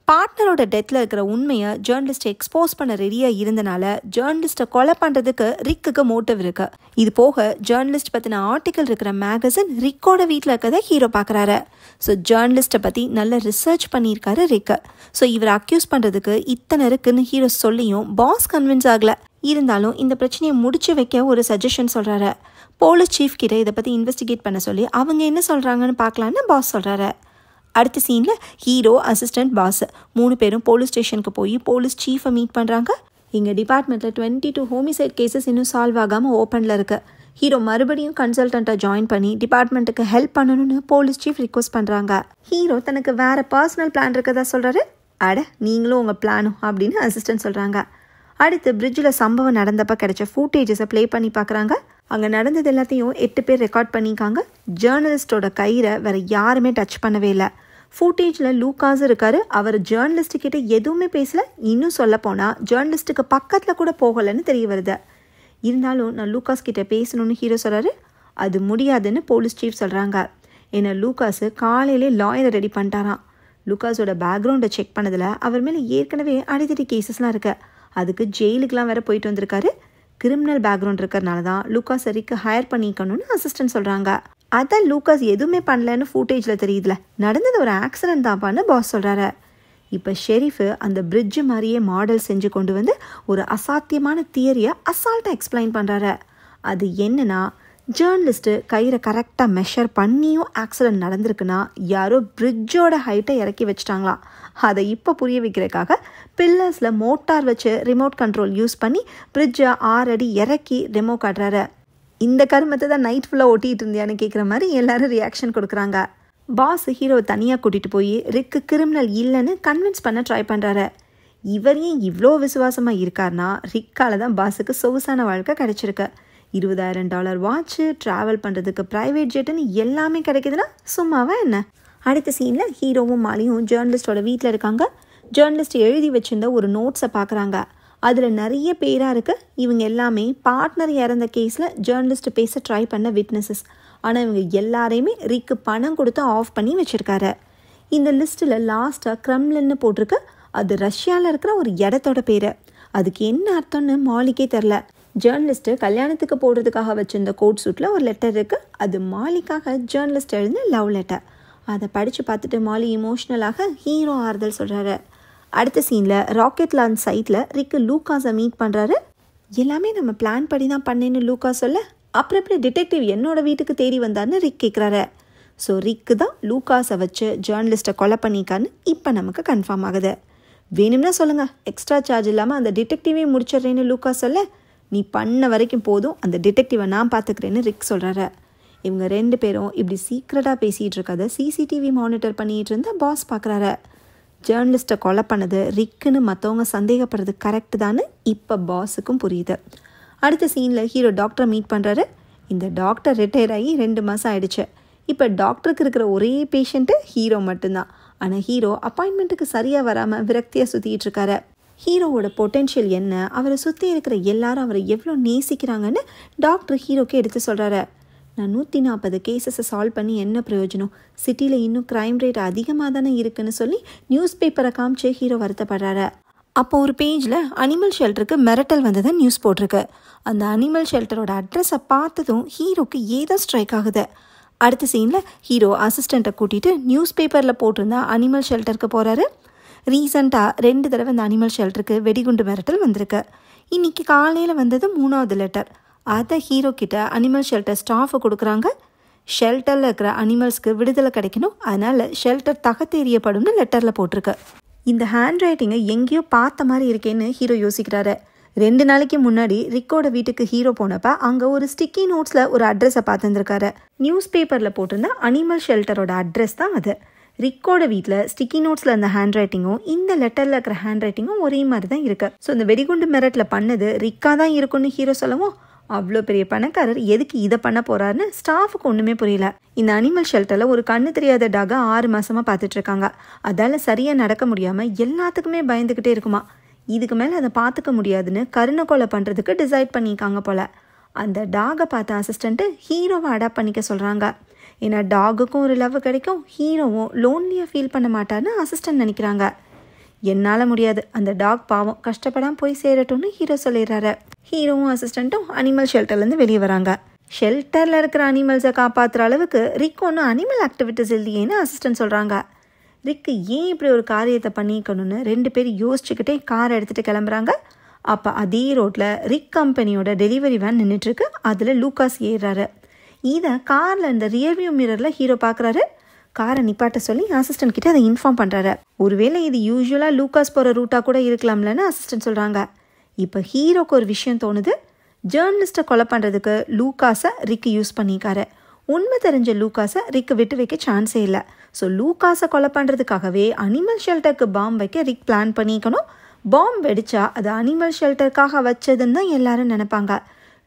பார்ட்னரோட டெத்தில் இருக்கிற உண்மையை ஜேர்னலிஸ்ட் எக்ஸ்போஸ் பண்ண ரெடியாக இருந்தனால ஜேர்னலிஸ்ட்டை கொலை பண்ணுறதுக்கு ரிக்குக்கு மோட்டிவ் இருக்கு. இது போக ஜேர்னலிஸ்ட் பற்றின ஆர்டிக்கல் இருக்கிற மேகசின் ரிக்கோட வீட்டில் இருக்கிறத ஹீரோ பார்க்குறாரு. ஸோ ஜேர்னலிஸ்ட்டை பற்றி நல்ல ரிசர்ச் பண்ணியிருக்காரு ரிக்கு. ஸோ இவரை அக்யூஸ் பண்ணுறதுக்கு இத்தனை இருக்குன்னு ஹீரோ சொல்லியும் பாஸ் கன்வின்ஸ் ஆகலை. இருந்தாலும் இந்த பிரச்சனையை முடிச்சு வைக்க ஒரு சஜஷன் சொல்கிறாரு. போலீஸ் சீஃப் கிட்ட இதை பற்றி இன்வெஸ்டிகேட் பண்ண சொல்லி அவங்க என்ன சொல்கிறாங்கன்னு பார்க்கலான்னு பாஸ் சொல்கிறாரு. அடுத்த சீனில் ஹீரோ, அசிஸ்டன்ட், பாஸ் 3 பேரும் போலீஸ் ஸ்டேஷனுக்கு போய் போலீஸ் சீஃபை மீட் பண்ணுறாங்க. எங்கள் டிபார்ட்மெண்ட்டில் 22 ஹோமிசைட் கேசஸ் இன்னும் சால்வ் ஆகாமல் ஓப்பனில் இருக்கு. ஹீரோ மறுபடியும் கன்சல்டண்ட்டை ஜாயின் பண்ணி டிபார்ட்மெண்ட்டுக்கு ஹெல்ப் பண்ணணும்னு போலீஸ் சீஃப் ரிக்வஸ்ட் பண்ணுறாங்க. ஹீரோ தனக்கு வேறு பர்சனல் பிளான் இருக்கதா சொல்கிறாரு. அட நீங்களும் உங்கள் பிளானும் அப்படின்னு அசிஸ்டன்ட் சொல்கிறாங்க. அடுத்து பிரிட்ஜில் சம்பவம் நடந்தப்போ கிடைச்ச ஃபூட்டேஜஸை ப்ளே பண்ணி பார்க்குறாங்க. அங்கே நடந்தது எல்லாத்தையும் 8 பேர் ரெக்கார்ட் பண்ணிக்காங்க. ஜேர்னலிஸ்டோட கயிறை வேறு யாருமே டச் பண்ணவே இல்லை. ஃபூட்டேஜில் லூகாஸ் இருக்காரு. அவர் ஜேர்னலிஸ்ட்டுக்கிட்ட எதுவுமே பேசல. இன்னும் சொல்ல போனால் ஜேர்னலிஸ்ட்டுக்கு பக்கத்தில் கூட போகலைன்னு தெரிய வருது. இருந்தாலும் நான் லூகாஸ் கிட்ட பேசணும்னு ஹீரோ சொல்கிறாரு. அது முடியாதுன்னு போலீஸ் சீஃப் சொல்கிறாங்க. ஏன்னா லூகாஸு காலையிலே லாயரை ரெடி பண்ணிட்டாராம். லூகாஸோட பேக்ரவுண்டை செக் பண்ணதில் அவர் மேலே ஏற்கனவே அடித்தடி கேசஸ்லாம் இருக்கு. அதுக்கு ஜெயிலுக்கெலாம் வேறு போயிட்டு வந்திருக்காரு. கிரிமினல் பேக்ரவுண்ட் இருக்கிறனால தான் லூகாஸ் ரிக்கு ஹையர் பண்ணிக்கணும்னு அசிஸ்டன்ட் சொல்கிறாங்க. அதான் லூகாஸ் எதுவுமே பண்ணலன்னு ஃபூட்டேஜில் தெரியுதுல, நடந்தது ஒரு ஆக்சிடென்ட் தான்ப்பான்னு பாஸ் சொல்கிறாரு. இப்போ ஷெரீஃபு அந்த பிரிட்ஜு மாதிரியே மாடல் செஞ்சு கொண்டு வந்து ஒரு அசாத்தியமான தியரியை அசால்ட்டாக எக்ஸ்பிளைன் பண்ணுறாரு. அது என்னன்னா, ஜேர்னலிஸ்ட்டு கயிறை கரெக்டாக மெஷர் பண்ணியும் ஆக்சிடென்ட் நடந்திருக்குன்னா யாரோ பிரிட்ஜோட ஹைட்டை இறக்கி வச்சுட்டாங்களாம். அதை இப்போ புரிய வைக்கிறதுக்காக பில்லர்ஸில் மோட்டார் வச்சு ரிமோட் கண்ட்ரோல் யூஸ் பண்ணி பிரிட்ஜை 6 அடி இறக்கி டெமோ காட்டுறாரு. இந்த கருமத்தை தான் நைட் ஃபுல்லாக ஓட்டிகிட்டு இருந்தியான்னு கேட்குற மாதிரி எல்லாரும் ரியாக்ஷன் கொடுக்குறாங்க. பாஸ் ஹீரோவை தனியாக கூட்டிகிட்டு போய் ரிக்கு கிரிமினல் இல்லைன்னு கன்வின்ஸ் பண்ண ட்ரை பண்ணுறாரு. இவர் ஏன் இவ்வளோ விசுவாசமாக இருக்காருனா, ரிக்கால தான் பாஸுக்கு சொகுசான வாழ்க்கை கிடைச்சிருக்கு. $20,000 வாட்ச்சு, ட்ராவல் பண்ணுறதுக்கு ப்ரைவேட் ஜெட்டுன்னு எல்லாமே கிடைக்குதுன்னா சும்மாவா என்ன? அடுத்த சீனில் ஹீரோவும் மாலியும் ஜேர்னலிஸ்டோட வீட்டில் இருக்காங்க. ஜேர்னலிஸ்ட் எழுதி வச்சிருந்த ஒரு நோட்ஸை பார்க்குறாங்க. அதில் நிறைய பேராக இருக்குது. இவங்க எல்லாமே பார்ட்னர் இறந்த கேஸில் ஜேர்னலிஸ்ட் பேச ட்ரை பண்ண விட்னஸஸ். ஆனால் இவங்க எல்லாரையுமே ரிக்கு பணம் கொடுத்து ஆஃப் பண்ணி வச்சுருக்காரு. இந்த லிஸ்ட்டில் லாஸ்ட்டாக கிரெம்லின்னு போட்டிருக்கு. அது ரஷ்யாவில் இருக்கிற ஒரு இடத்தோட பேர். அதுக்கு என்ன அர்த்தம்னு மாலிக்கே தெரில. ஜேர்னலிஸ்ட்டு கல்யாணத்துக்கு போடுறதுக்காக வச்சுருந்த கோட் சூட்டில் ஒரு லெட்டர் இருக்குது. அது மாலிக்காக ஜேர்னலிஸ்ட் எழுதின லவ் லெட்டர். அதை படித்து பார்த்துட்டு மாலி இமோஷ்னலாக ஹீரோ ஆறுதல் சொல்கிறாரு. அடுத்த சீனில் ராக்கெட் லான்ச் சைட்டில் ரிக்கு லூகாஸை மீட் பண்ணுறாரு. எல்லாமே நம்ம பிளான் படி தான் பண்ணேன்னு லூகாஸ் சொல்ல, அப்புறம் எப்படி டிடெக்டிவ் என்னோட வீட்டுக்கு தேடி வந்தார்னு ரிக் கேட்குறாரு. ஸோ ரிக்கு தான் லூகாஸை வச்சு ஜேர்னலிஸ்ட்டை கொலை பண்ணிக்கான்னு இப்போ நமக்கு கன்ஃபார்ம் ஆகுது. வேணும்னா சொல்லுங்கள், எக்ஸ்ட்ரா சார்ஜ் இல்லாமல் அந்த டிடெக்டிவே முடிச்சிட்றேன்னு லூகாஸ் சொல்ல, நீ பண்ண வரைக்கும் போதும், அந்த டிடெக்டிவை நான் பார்த்துக்கிறேன்னு ரிக் சொல்கிறாரு. இவங்க 2 பேரும் இப்படி சீக்ரெட்டாக பேசிகிட்டு இருக்கதை சிசிடிவி மானிட்டர் பண்ணிகிட்டு இருந்த பாஸ் பார்க்குறாரு. ஜேர்னலிஸ்ட்டை கொலை பண்ணது ரிக்குன்னு மற்றவங்க சந்தேகப்படுறது கரெக்டு தான்னு இப்போ பாஸுக்கும் புரியுது. அடுத்த சீனில் ஹீரோ டாக்டரை மீட் பண்ணுறாரு. இந்த டாக்டர் ரிட்டையர் ஆகி 2 மாதம் ஆயிடுச்சு. இப்போ டாக்டருக்கு இருக்கிற ஒரே பேஷண்ட்டு ஹீரோ மட்டும்தான். ஆனால் ஹீரோ அப்பாயின்மெண்ட்டுக்கு சரியாக வராமல் விரக்தியாக சுற்றிட்டு இருக்காரு. ஹீரோவோட பொட்டென்ஷியல் என்ன, அவரை சுற்றி இருக்கிற எல்லாரும் அவரை எவ்வளோ நேசிக்கிறாங்கன்னு டாக்டர் ஹீரோக்கு எடுத்து சொல்கிறாரு. நான் 140 கேசஸை சால்வ் பண்ணி என்ன பிரயோஜனம், சிட்டியில் இன்னும் க்ரைம் ரேட் அதிகமாக தானே இருக்குன்னு சொல்லி நியூஸ் பேப்பரை காமிச்சு ஹீரோ வருத்தப்படுறாரு. அப்போ ஒரு பேஜில் அனிமல் ஷெல்டருக்கு மிரட்டல் வந்ததை நியூஸ் போட்டிருக்கு. அந்த அனிமல் ஷெல்டரோட அட்ரஸை பார்த்ததும் ஹீரோக்கு ஏதோ ஸ்ட்ரைக் ஆகுது. அடுத்த சீனில் ஹீரோ அசிஸ்டண்ட்டை கூட்டிகிட்டு நியூஸ் பேப்பரில் போட்டிருந்தா அனிமல் ஷெல்டருக்கு போகிறாரு. ரீசெண்டாக 2 தடவை இந்த அனிமல் ஷெல்டருக்கு வெடிகுண்டு மிரட்டல் வந்திருக்கு. இன்றைக்கி காலையில் வந்தது 3வது லெட்டர். அதை ஹீரோ கிட்ட அனிமல் ஷெல்டர் ஸ்டாஃபை கொடுக்குறாங்க. ஷெல்டரில் இருக்கிற அனிமல்ஸ்க்கு விடுதலை கிடைக்கணும், அதனால் ஷெல்டர் தகத்தெறியப்படும்னு லெட்டரில் போட்டிருக்கு. இந்த ஹேண்ட் ரைட்டிங்கை எங்கேயோ பார்த்த மாதிரி இருக்கேன்னு ஹீரோ யோசிக்கிறாரு. 2 நாளைக்கு முன்னாடி ரிக்கோட வீட்டுக்கு ஹீரோ போனப்ப அங்கே ஒரு ஸ்டிக்கி நோட்ஸில் ஒரு அட்ரஸை பார்த்துருந்துருக்காரு. நியூஸ் பேப்பரில் போட்டிருந்த அனிமல் ஷெல்டரோட அட்ரஸ் தான் அது. ரிக்கோட வீட்டில் ஸ்டிக்கி நோட்ஸில் இருந்த ஹேண்ட் ரைட்டிங்கும் இந்த லெட்டரில் இருக்கிற ஹேண்ட் ரைட்டிங்கும் ஒரே மாதிரி தான் இருக்குது. ஸோ இந்த வெடிகுண்டு மிரட்டில் பண்ணது ரிக்கா தான் இருக்குன்னு ஹீரோ சொல்லவும், அவ்வளோ பெரிய பணக்காரர் எதுக்கு இதை பண்ண போகிறாருன்னு ஸ்டாஃபுக்கு ஒன்றுமே புரியல. இந்த அனிமல் ஷெல்டரில் ஒரு கண்ணு தெரியாத டாகை 6 மாதமாக பார்த்துட்ருக்காங்க. அதால் சரியாக நடக்க முடியாமல் எல்லாத்துக்குமே பயந்துக்கிட்டே இருக்குமா. இதுக்கு மேலே அதை பார்த்துக்க முடியாதுன்னு கருணை கொலை பண்ணுறதுக்கு டிசைட் பண்ணியிருக்காங்க போல். அந்த டாகை பார்த்த அசிஸ்டண்ட்டு ஹீரோவை அடாப்ட் பண்ணிக்க சொல்கிறாங்க. ஏன்னா டாகுக்கும் ஒரு லவ் கிடைக்கும், ஹீரோவும் லோன்லியாக ஃபீல் பண்ண மாட்டார்னு அசிஸ்டன்ட் நினைக்கிறாங்க. என்னால் முடியாது, அந்த டாக் பாவம் கஷ்டப்படாமல் போய் சேரட்டும்னு ஹீரோ சொல்லிடுறாரு. ஹீரோவும் அசிஸ்டண்ட்டும் அனிமல் ஷெல்டர்லேருந்து வெளியே வராங்க. ஷெல்டரில் இருக்கிற அனிமல்ஸை காப்பாற்றுற அளவுக்கு ரிக் ஒன்றும் அனிமல் ஆக்டிவிட்டிஸ் இல்லையேன்னு அசிஸ்டன்ட் சொல்கிறாங்க. ரிக்கு ஏன் இப்படி ஒரு காரியத்தை பண்ணிக்கணும்னு 2 பேர் யோசிச்சுக்கிட்டே காரை எடுத்துகிட்டு கிளம்புறாங்க. அப்போ அதே ரோட்டில் ரிக் கம்பெனியோட டெலிவரி வேன் நின்றுட்டுருக்கு. அதில் லூகாஸ் ஏறுறாரு. இதை காரில் இந்த ரியர்வியூ மிரரில் ஹீரோ பார்க்குறாரு. காரை நிப்பாட்ட சொல்லி அசிஸ்டன்ட் கிட்ட அதை இன்ஃபார்ம் பண்ணுறாரு. ஒருவேளை இது யூஸ்வலாக லூகாஸ் போகிற ரூட்டாக கூட இருக்கலாம்லன்னு அசிஸ்டன்ட் சொல்கிறாங்க. இப்போ ஹீரோக்கு ஒரு விஷயம் தோணுது. ஜேர்னலிஸ்ட்டை கொலை பண்ணுறதுக்கு லூகாஸை ரிக்கு யூஸ் பண்ணிக்காரு. உண்மை தெரிஞ்ச லூகாஸை ரிக்கு விட்டு வைக்க சான்ஸே இல்லை. ஸோ லூகாஸை கொலை பண்ணுறதுக்காகவே அனிமல் ஷெல்டருக்கு பாம்பு வைக்க ரிக் பிளான் பண்ணிக்கணும். பாம்பு வெடிச்சா அது அனிமல் ஷெல்டருக்காக வச்சதுன்னு தான் எல்லாரும் நினைப்பாங்க.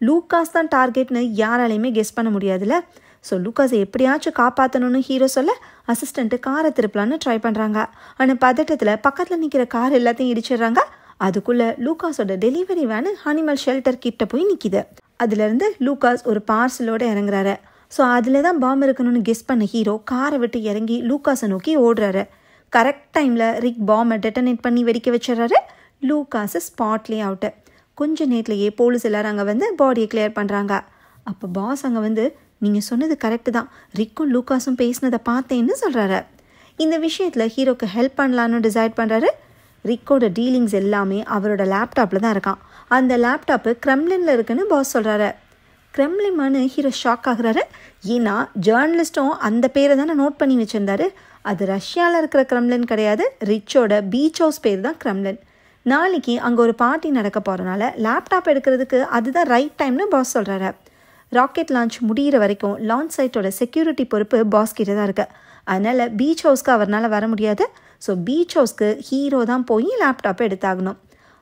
லூகாஸ் தான் டார்கெட்னு யாராலையுமே கெஸ் பண்ண முடியாதுல்ல. ஸோ லூகாஸை எப்படியாச்சும் காப்பாற்றணும்னு ஹீரோ சொல்ல அசிஸ்டண்ட்டு காரை திருப்பலான்னு ட்ரை பண்ணுறாங்க. ஆனால் பதட்டத்தில் பக்கத்தில் நிற்கிற கார் எல்லாத்தையும் இடிச்சிடுறாங்க. அதுக்குள்ளே லூகாஸோட டெலிவரி வேனு அனிமல் ஷெல்டர் கிட்ட போய் நிற்கிது. அதுலேருந்து லூகாஸ் ஒரு பார்சலோடு இறங்குறாரு. ஸோ அதில் தான் பாம்பு இருக்கணும்னு கெஸ் பண்ண ஹீரோ காரை விட்டு இறங்கி லூகாஸை நோக்கி ஓடுறாரு. கரெக்ட் டைமில் ரிக் பாம்பை டெட்டனேட் பண்ணி வெடிக்க வச்சிடறாரு. லூகாஸை ஸ்பாட்லேயே அவுட்டு. கொஞ்ச நேரத்துலையே போலீஸ் எல்லாரும் அங்கே வந்து பாடியை கிளியர் பண்ணுறாங்க. அப்போ பாஸ் அங்கே வந்து, நீங்கள் சொன்னது கரெக்டு தான், ரிக்கும் லூகாஸும் பேசினதை பார்த்தேன்னு சொல்கிறாரு. இந்த விஷயத்தில் ஹீரோக்கு ஹெல்ப் பண்ணலான்னு டிசைட் பண்ணுறாரு. ரிக்கோட டீலிங்ஸ் எல்லாமே அவரோட லேப்டாப்பில் தான் இருக்கான். அந்த லேப்டாப்பு கிரெம்லினில் இருக்குன்னு பாஸ் சொல்கிறாரு. கிரெம்லின்னு ஹீரோ ஷாக் ஆகுறாரு. ஏன்னா ஜேர்னலிஸ்ட்டும் அந்த பேரை தானே நோட் பண்ணி வச்சுருந்தாரு. அது ரஷ்யாவில் இருக்கிற கிரெம்லின் கிடையாது, ரிச்சோட பீச் ஹவுஸ் பேர் தான் கிரெம்லின். நாளைக்கு அங்கே ஒரு பார்ட்டி நடக்க போகிறனால லேப்டாப் எடுக்கிறதுக்கு அதுதான் ரைட் டைம்னு பாஸ் சொல்கிறாரு. ராக்கெட் லான்ச் முடிகிற வரைக்கும் லான்ச் சைட்டோட செக்யூரிட்டி பொறுப்பு பாஸ் கிட்ட தான் இருக்குது. அதனால் பீச் ஹவுஸ்க்கு அவரால் வர முடியாது. ஸோ பீச் ஹவுஸ்க்கு ஹீரோ தான் போய் லேப்டாப்பை எடுத்தாகணும்.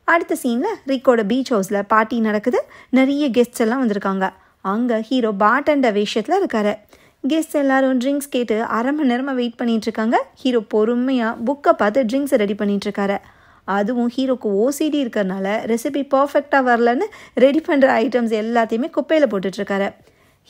அடுத்த சீனில் ரிக்கோட பீச் ஹவுஸில் பார்ட்டி நடக்குது. நிறைய கெஸ்ட்ஸ் எல்லாம் வந்திருக்காங்க. அங்கே ஹீரோ பார்டெண்டர் வேஷத்தில் இருக்காரு. கெஸ்ட்ஸ் எல்லாரும் ட்ரிங்க்ஸ் கேட்டு அரை மணி நேரமாக வெயிட் பண்ணிகிட்ருக்காங்க. ஹீரோ பொறுமையாக புக்கை பார்த்து ட்ரிங்க்ஸை ரெடி பண்ணிகிட்ருக்காரு. அதுவும் ஹீரோக்கு ஓசிடி இருக்கிறதுனால ரெசிபி பர்ஃபெக்டாக வரலன்னு ரெடி பண்ணுற ஐட்டம்ஸ் எல்லாத்தையுமே குப்பையில் போட்டுட்ருக்காரு.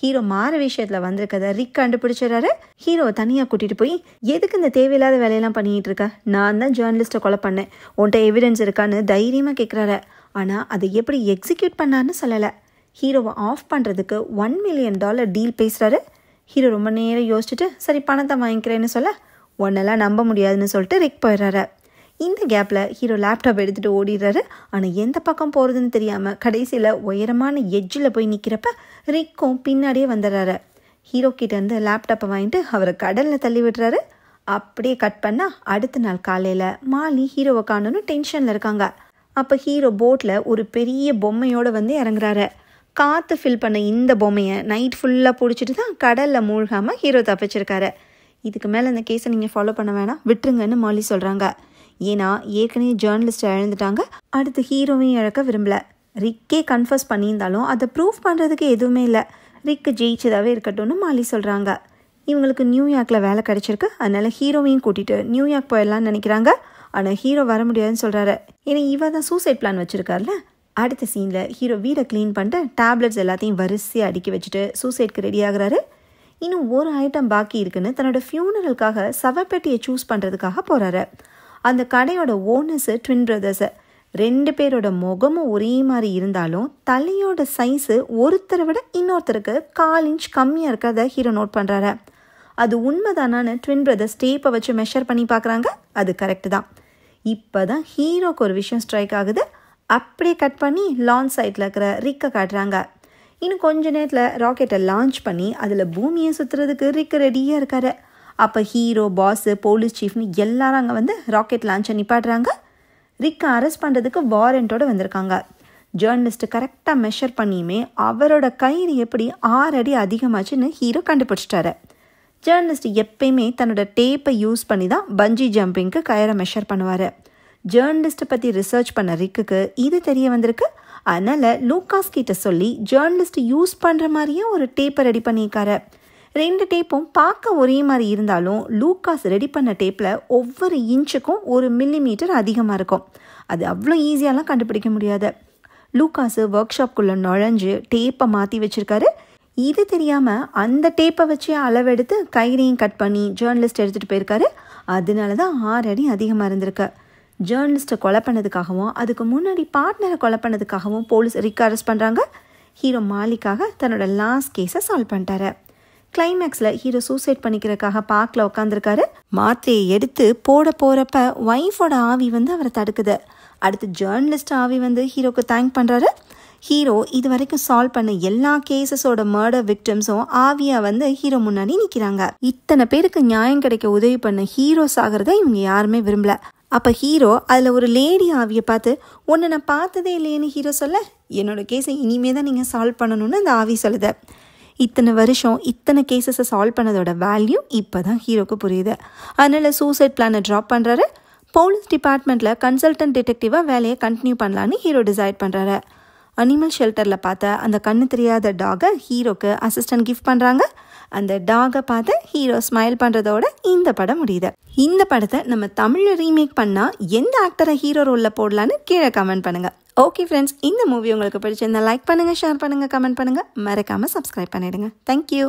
ஹீரோ மாற விஷயத்தில் வந்திருக்கதை ரிக் கண்டுபிடிச்சிடறாரு. ஹீரோவை தனியாக கூட்டிகிட்டு போய், எதுக்கு இந்த தேவையில்லாத வேலையெல்லாம் பண்ணிகிட்டு இருக்க, நான் தான் ஜேர்னலிஸ்ட்டை கொலை பண்ணேன், உன்ட்ட எவிடன்ஸ் இருக்கான்னு தைரியமாக கேட்குறாரு. ஆனால் அதை எப்படி எக்ஸிக்யூட் பண்ணான்னு சொல்லலை. ஹீரோவை ஆஃப் பண்ணுறதுக்கு $1 million டீல் பேசுகிறாரு. ஹீரோ ரொம்ப நேரம் யோசிச்சுட்டு சரி பணத்தை வாங்கிக்கிறேன்னு சொல்ல, ஒன்னெல்லாம் நம்ப முடியாதுன்னு சொல்லிட்டு ரிக் போயிடுறாரு. இந்த கேப்பில் ஹீரோ லேப்டாப் எடுத்துகிட்டு ஓடிடுறாரு. ஆனால் எந்த பக்கம் போகிறதுன்னு தெரியாமல் கடைசியில் உயரமான எட்ஜில் போய் நிற்கிறப்ப ரிக்கும் பின்னாடியே வந்துடுறாரு. ஹீரோ கிட்டேருந்து லேப்டாப்பை வாங்கிட்டு அவரை கடலில் தள்ளி விடுறாரு. அப்படியே கட் பண்ணால் அடுத்த நாள் காலையில் மாலி ஹீரோவை காணணும்னு டென்ஷனில் இருக்காங்க. அப்போ ஹீரோ போட்டில் ஒரு பெரிய பொம்மையோடு வந்து இறங்குறாரு. காற்று ஃபில் பண்ண இந்த பொம்மையை நைட் ஃபுல்லாக பிடிச்சிட்டு தான் கடலில் மூழ்காமல் ஹீரோ தப்பிச்சிருக்காரு. இதுக்கு மேலே இந்த கேஸை நீங்கள் ஃபாலோ பண்ண வேணாம், விட்டுருங்கன்னு மாலி சொல்கிறாங்க. ஏன்னா ஏற்கனவே ஜேர்னலிஸ்ட்டை இழந்துட்டாங்க, அடுத்து ஹீரோவையும் இழக்க விரும்பல. ரிக்கே கன்ஃபர்ஸ் பண்ணியிருந்தாலும் அதை ப்ரூவ் பண்ணுறதுக்கு எதுவுமே இல்லை. ரிக்கு ஜெயிச்சதாகவே இருக்கட்டும்னு மாலி சொல்கிறாங்க. இவங்களுக்கு நியூயார்க்கில் வேலை கிடச்சிருக்கு, அதனால் ஹீரோவையும் கூட்டிகிட்டு நியூயார்க் போயிடலான்னு நினைக்கிறாங்க. ஆனால் ஹீரோ வர முடியாதுன்னு சொல்கிறாரு. ஏன்னா இவ தான் சூசைட் பிளான் வச்சுருக்காருல. அடுத்த சீனில் ஹீரோ வீடை க்ளீன் பண்ணிட்டு டேப்லெட்ஸ் எல்லாத்தையும் வரிசையாக அடுக்கி வச்சுட்டு சூசைட்க்கு ரெடி ஆகுறாரு. இன்னும் ஒரு ஐட்டம் பாக்கி இருக்குன்னு தன்னோட ஃபியூனரலுக்காக சவப்பெட்டியை சூஸ் பண்ணுறதுக்காக போகிறாரு. அந்த கடையோட ஓனர்ஸு ட்வின் பிரதர்ஸு 2 பேரோட முகமும் ஒரே மாதிரி இருந்தாலும் தலையோட சைஸு ஒருத்தரை விட இன்னொருத்தருக்கு 1/4 inch கம்மியாக இருக்கிறத ஹீரோ நோட் பண்ணுறாரு. அது உண்மைதானான்னு ட்வின் பிரதர்ஸ் டேப்பை வச்சு மெஷர் பண்ணி பார்க்குறாங்க. அது கரெக்டு தான். இப்போ தான் ஹீரோக்கு ஒரு விஷயம் ஸ்ட்ரைக் ஆகுது. அப்படியே கட் பண்ணி லான்ச் சைட்டில் இருக்கிற ரிக்கை காட்டுறாங்க. இன்னும் கொஞ்ச நேரத்தில் ராக்கெட்டை லான்ச் பண்ணி அதில் பூமியை சுற்றுறதுக்கு ரிக்கு ரெடியாக இருக்காரு. அப்போ ஹீரோ, பாஸு, போலீஸ் சீஃப்னு எல்லாரும் அங்கே வந்து ராக்கெட் லான்ச்சை நிப்பாட்டுறாங்க. ரிக்கை அரெஸ்ட் பண்ணுறதுக்கு வாரண்ட்டோடு வந்திருக்காங்க. ஜேர்னலிஸ்ட்டு கரெக்டாக மெஷர் பண்ணியுமே அவரோட கயிறு எப்படி 6 அடி அதிகமாச்சுன்னு ஹீரோ கண்டுபிடிச்சிட்டாரு. ஜேர்னலிஸ்ட் எப்பயுமே தன்னோட டேப்பை யூஸ் பண்ணி தான் பஞ்சி ஜம்பிங்க்கு கயிறை மெஷர் பண்ணுவார். ஜேர்னலிஸ்ட்டை பற்றி ரிசர்ச் பண்ண ரிக்குக்கு இது தெரிய வந்திருக்கு. அதனால் லூகாஸ் கிட்ட சொல்லி ஜேர்னலிஸ்ட் யூஸ் பண்ணுற மாதிரியே ஒரு டேப்பை ரெடி பண்ணியிருக்காரு. 2 டேப்பும் பார்க்க ஒரே மாதிரி இருந்தாலும் லூகாஸ் ரெடி பண்ண டேப்பில் ஒவ்வொரு இன்ச்சுக்கும் 1 millimeter அதிகமாக இருக்கும். அது அவ்வளோ ஈஸியாலாம் கண்டுபிடிக்க முடியாது. லூகாஸு ஒர்க் ஷாப்குள்ளே நுழைஞ்சு டேப்பை மாற்றி வச்சுருக்காரு. இது தெரியாமல் அந்த டேப்பை வச்சு அளவெடுத்து கயிறையும் கட் பண்ணி ஜேர்னலிஸ்ட் எடுத்துகிட்டு போயிருக்காரு. அதனால தான் 6 அடி அதிகமாக இருந்திருக்கு. ஜேர்னலிஸ்ட்டை கொலை பண்ணதுக்காகவும் அதுக்கு முன்னாடி பார்ட்னரை கொலை பண்ணதுக்காகவும் போலீஸ் ரிக் அரெஸ்ட் பண்ணுறாங்க. ஹீரோ மாலிக்காக தன்னோட லாஸ்ட் கேஸை சால்வ் பண்ணிட்டாரு. கிளைமேக்ஸில் ஹீரோ சூசைட் பண்ணிக்கிறதுக்காக பார்க்கில் உட்காந்துருக்காரு. மாத்திரையை எடுத்து போகிறப்ப ஒய்ஃபோட ஆவி அவரை தடுக்குது. அடுத்து ஜேர்னலிஸ்ட் ஆவி ஹீரோக்கு தேங்க் பண்ணுறாரு. ஹீரோ இது வரைக்கும் சால்வ் பண்ண எல்லா கேசஸோட மர்டர் விக்டிம்ஸும் ஆவியாக ஹீரோ முன்னாடி நிற்கிறாங்க. இத்தனை பேருக்கு நியாயம் கிடைக்க உதவி பண்ண ஹீரோஸ் ஆகிறத இவங்க யாருமே விரும்பல. அப்போ ஹீரோ அதில் ஒரு லேடி ஆவியை பார்த்து ஒன்று நான் பார்த்ததே இல்லையேன்னு ஹீரோ சொல்ல, என்னோட கேஸை இனிமே தான் நீங்கள் சால்வ் பண்ணணும்னு அந்த ஆவி சொல்லுது. இத்தனை வருஷம் இத்தனை கேசஸை சால்வ் பண்ணதோட வேல்யூ இப்போ தான் ஹீரோக்கு புரியுது. அதனால் சூசைட் பிளானை ட்ராப் பண்ணுறாரு. போலீஸ் டிபார்ட்மெண்ட்டில் கன்சல்டன்ட் டிடெக்டிவாக வேலையை கண்டினியூ பண்ணலான்னு ஹீரோ டிசைட் பண்ணுறாரு. அனிமல் ஷெல்டரில் பார்த்த அந்த கண்ணு தெரியாத டாகை ஹீரோக்கு அசிஸ்டன்ட் கிஃப்ட் பண்ணுறாங்க. அந்த டாகை பார்த்து ஹீரோ ஸ்மைல் பண்ணுறதோட இந்த படம் முடியுது. இந்த படத்தை நம்ம தமிழில் ரீமேக் பண்ணால் எந்த ஆக்டரை ஹீரோ ரோலில் போடலான்னு கீழே கமெண்ட் பண்ணுங்கள். ஓகே ஃப்ரெண்ட்ஸ், இந்த மூவி உங்களுக்கு பிடிச்சிருந்தா லைக் பண்ணுங்கள், ஷேர் பண்ணுங்கள், கமெண்ட் பண்ணுங்கள், மறக்காமல் சப்ஸ்கிரைப் பண்ணிவிடுங்க. தேங்க்யூ.